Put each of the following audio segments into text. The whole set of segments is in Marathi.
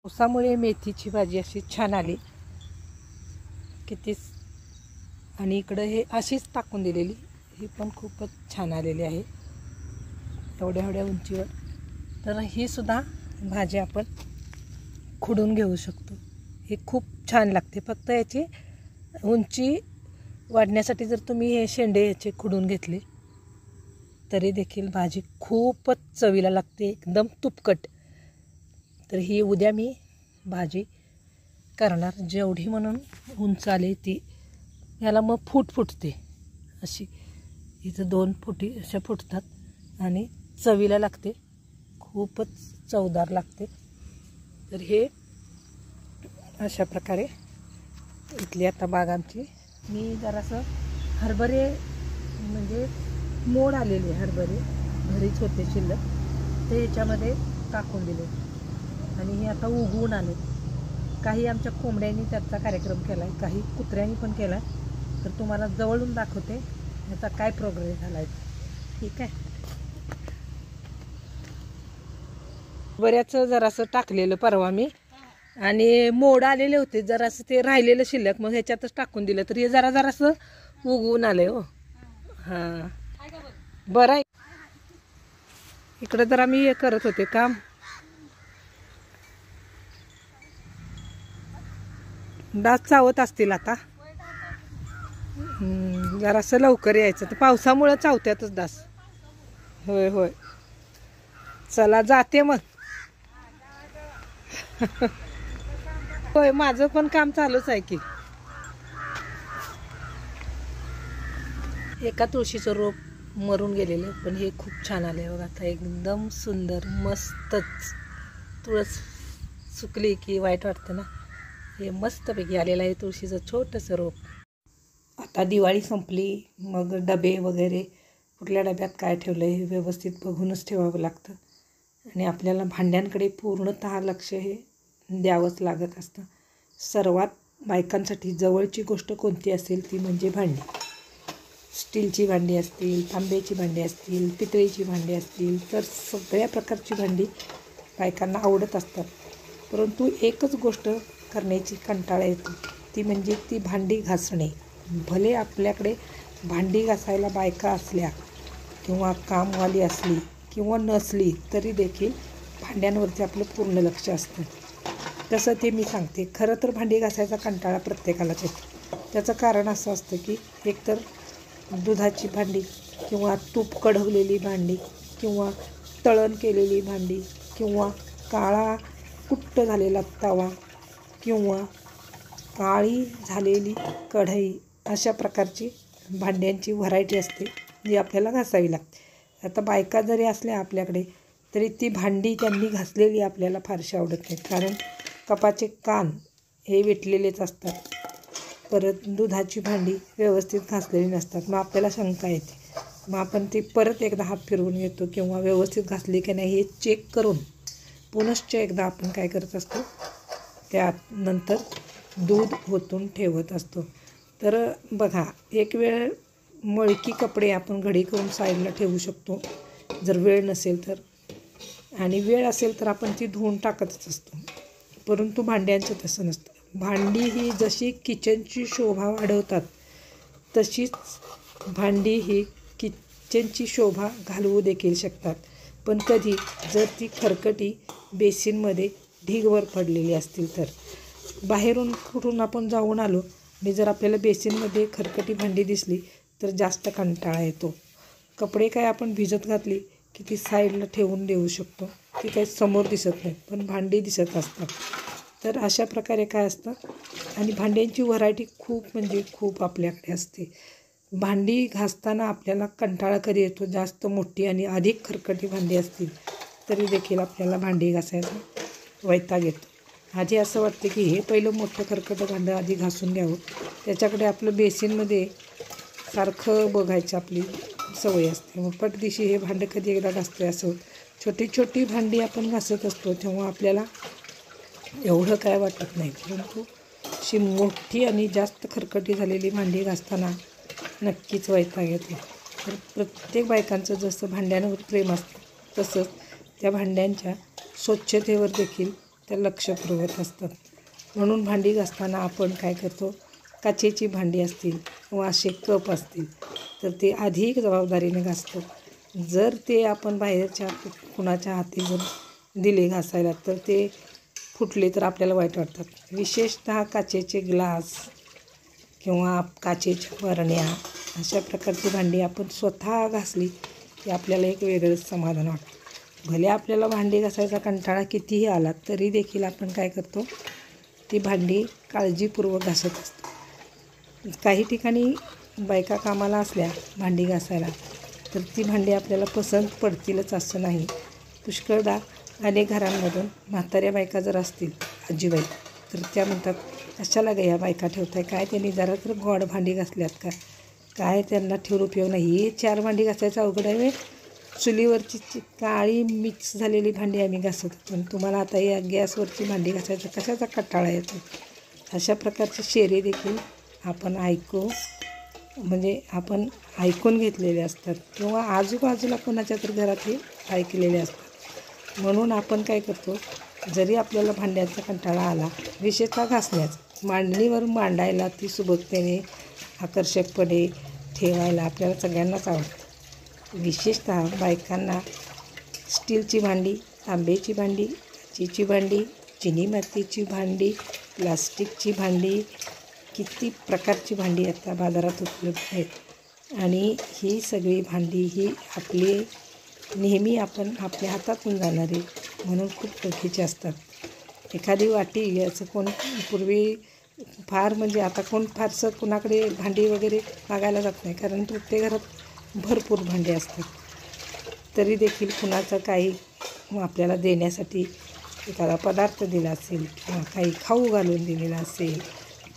पावसामुळे मेथीची भाजी अशी छान आली किती. आणि इकडं हे अशीच टाकून दिलेली, ही पण खूपच छान आलेली आहे एवढ्या एवढ्या उंचीवर. तर ही सुद्धा भाजी आपण खुडून घेऊ शकतो. ही खूप छान लागते. फक्त याची उंची वाढण्यासाठी जर तुम्ही हे शेंडे याचे खुडून घेतले तरी देखील भाजी खूपच चवीला लागते, एकदम तुपकट. तर ही उद्या मी भाजी करणार. जेवढी म्हणून उंच आली ती याला मग फुटते अशी. इथं 2 फुटी अशा फुटतात आणि चवीला लागते, खूपच चवदार लागते. तर हे अशा प्रकारे इथली आता बाग आमची. मी जरासं हरभरे म्हणजे मोड आलेले हरभरे घरीच होते शिल्लक, ते याच्यामध्ये टाकून दिले आणि हे आता उगवून आले. काही आमच्या कोंबड्यांनी त्याचा कार्यक्रम केला आहे, काही कुत्र्यांनी पण केला आहे. तर तुम्हाला जवळून दाखवते याचा काय प्रोग्रेस झाला आहे. ठीक आहे. बऱ्याच जरासं टाकलेलं परवा मी आणि मोड आलेले होते, जरासं ते राहिलेलं शिल्लक मग ह्याच्यातच टाकून दिलं. तर हे जरासं उगवून आलंय. हो हां बरं आहे. इकडं जरा मी हे करत होते काम. डास चावत असतील आता. जरासं लवकर यायचं, तर पावसामुळं चावत्यातच डास. होय होय. चला जाते मग. होय माझं पण काम चालूच आहे की. एका तुळशीचं रोप मरून गेलेलं, पण हे खूप छान आले बघा आता, एकदम सुंदर मस्तच. तुळस सुकली की वाईट वाटतं ना. हे मस्तपैकी आलेलं आहे तुळशीचं छोटंसं रोप. आता दिवाळी संपली, मग डबे वगैरे कुठल्या डब्यात काय ठेवलं हे व्यवस्थित बघूनच ठेवावं लागतं. आणि आपल्याला भांड्यांकडे पूर्णतः लक्ष हे द्यावंच लागत असतं. सर्वात बायकांसाठी जवळची गोष्ट कोणती असेल ती म्हणजे भांडी. स्टीलची भांडी असतील, तांब्याची भांडी असतील, पितळेची भांडी असतील, तर सगळ्या प्रकारची भांडी बायकांना आवडत असतात. परंतु एकच गोष्ट करण्याची कंटाळा येतो, ती म्हणजे ती भांडी घासणे. भले आपल्याकडे भांडी घासायला बायका असल्या किंवा कामवाली असली किंवा नसली तरी देखील भांड्यांवरती आपलं पूर्ण लक्ष असतं. तसं ते मी सांगते. खरं तर भांडी घासायचा कंटाळा प्रत्येकालाच येतो. त्याचं कारण असं असतं की एकतर दुधाची भांडी किंवा तूप कढवलेली भांडी किंवा तळण केलेली भांडी किंवा काळा कुट्ट झालेला तवा किंवा काळी झालेली कढई, अशा प्रकारची भांड्यांची व्हरायटी असते जी आपल्याला घासावी लागते. आता बायका जरी असल्या आपल्याकडे तरी ती भांडी त्यांनी घासलेली आपल्याला फारशी आवडत नाही, कारण कपाचे कान हे विटलेलेच असतात. परत दुधाची भांडी व्यवस्थित घासलेली नसतात. मग आपल्याला शंका येते, मग आपण ती परत एकदा हात फिरवून येतो किंवा व्यवस्थित घासली की नाही हे चेक करून पुनश्च एकदा आपण काय करत असतो, त्यात नंतर दूध ओतून ठेवत असतो. तर बघा, एक वेळ मळकी कपडे आपण घडी करून साईडला ठेवू शकतो जर वेळ नसेल तर, आणि वेळ असेल तर आपण ती धुवून टाकतच असतो. परंतु भांड्यांचं तसं नसतं. भांडी ही जशी किचनची शोभा वाढवतात तशीच भांडी ही किचनची शोभा घालवू देखील शकतात. पण कधी जर ती खरकटी बेसिनमध्ये ढीगभर पडलेली असतील तर. बाहेरून कुठून आपण जाऊन आलो आणि जर आपल्याला बेसिनमध्ये खरकटी भांडी दिसली तर जास्त कंटाळा येतो. कपडे काय आपण भिजत घातली की ती साईडला ठेवून देऊ शकतो, ती काही समोर दिसत नाही, पण भांडी दिसत असतात. तर अशा प्रकारे काय असतं. आणि भांड्यांची व्हरायटी खूप म्हणजे खूप आपल्याकडे असते. भांडी घासताना आपल्याला कंटाळा कधी येतो, जास्त मोठी आणि अधिक खरकटी भांडी असतील तरी देखील आपल्याला भांडी घासायला वैताग येतो. आधी असं वाटतं की हे पहिलं मोठं खरकटं भांडं आधी घासून घ्यावं, त्याच्याकडे आपलं बेसिनमध्ये सारखं बघायचं आपली सवय असते. मग पटदिशी हे भांडं कधी एकदा घासतोय असं होतं. छोटी छोटी भांडी आपण घासत असतो तेव्हा आपल्याला एवढं काय वाटत नाही, परंतु अशी मोठी आणि जास्त खरकटी झालेली भांडी घासताना नक्कीच वैताग येतो. तर प्रत्येक बायकांचं जसं भांड्यांवर प्रेम असतं तसंच त्या भांड्यांच्या स्वच्छतेवर देखील त्या लक्ष पुरवत असतात. म्हणून भांडी घासताना आपण काय करतो, काचेची भांडी असतील किंवा असे कप असतील तर ते अधिक जबाबदारीने घासतो. जर ते आपण बाहेरच्या कुणाच्या हाती जर दिले घासायला तर ते फुटले तर आपल्याला वाईट वाटतात. विशेषतः काचेचे ग्लास किंवा काचेच्या बरण्या अशा प्रकारची भांडी आपण स्वतः घासली की आपल्याला एक वेगळंच समाधान वाटतं. भले आपल्याला भांडी घासायचा कंटाळा कितीही आला तरी देखील आपण काय करतो, ती भांडी काळजीपूर्वक घासत असतो. काही ठिकाणी बायका कामाला असल्या भांडी घासायला तर ती भांडी आपल्याला पसंत पडतीलच असं नाही. पुष्कळदा अनेक घरांमधून म्हाताऱ्या बायका जर असतील, आजीबाई, तर त्या म्हणतात, कशाला या बायका ठेवताय, काय त्यांनी जरा तर गोड भांडी घासल्यात का, काय त्यांना ठेवून उपयोग नाही, हे 4 भांडी घासायचं अवघड आहे. चुलीवरची काळी मिक्स झालेली भांडी आम्ही घासत होतो, तुम्हाला आता या गॅसवरची भांडी घासायचं कशाचा कंटाळा येतो. अशा प्रकारचे शेरे देखील आपण आपण ऐकून घेतलेले असतात किंवा आजूबाजूला कोणाच्या तर घरात हे ऐकलेले असतात. म्हणून आपण काय करतो, जरी आपल्याला भांड्याचा कंटाळा आला, विशेषतः घासण्याचा, मांडणीवर मांडायला ती सुबकतेने आकर्षकपणे ठेवायला आपल्याला सगळ्यांनाच आवडतं. विशेषतः बायकांना स्टीलची भांडी, तांब्याची भांडी, काचेची भांडी, चिनी मातीची भांडी, प्लास्टिकची भांडी, किती प्रकारची भांडी आता बाजारात उपलब्ध आहेत. आणि ही सगळी भांडी ही आपली नेहमी आपण आपल्या हातातून जाणारी म्हणून खूप ओळखीची असतात. एखादी वाटी याचं कोण पूर्वी फार आता कोण फारसं कुणाकडे भांडी वगैरे मागायला जात नाही, कारण प्रत्येक घरात भरपूर भांडी असतात. तरी देखील कुणाचं काही आपल्याला देण्यासाठी एखादा पदार्थ दिला असेल किंवा काही खाऊ घालून दिलेला असेल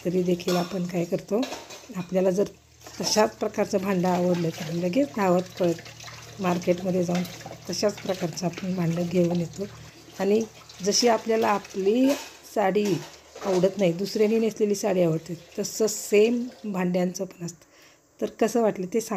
तरी देखील आपण काय करतो, आपल्याला जर तशाच प्रकारचं भांडं आवडलं तर लगेच धावत पळत मार्केटमध्ये जाऊन तशाच प्रकारचं आपण भांडं घेऊन येतो. आणि जशी आपल्याला आपली साडी आवडत नाही, दुसऱ्याने नेसलेली साडी आवडते, तसं सेम भांड्यांचं पण असतं. तर कसं वाटलं ते सांग.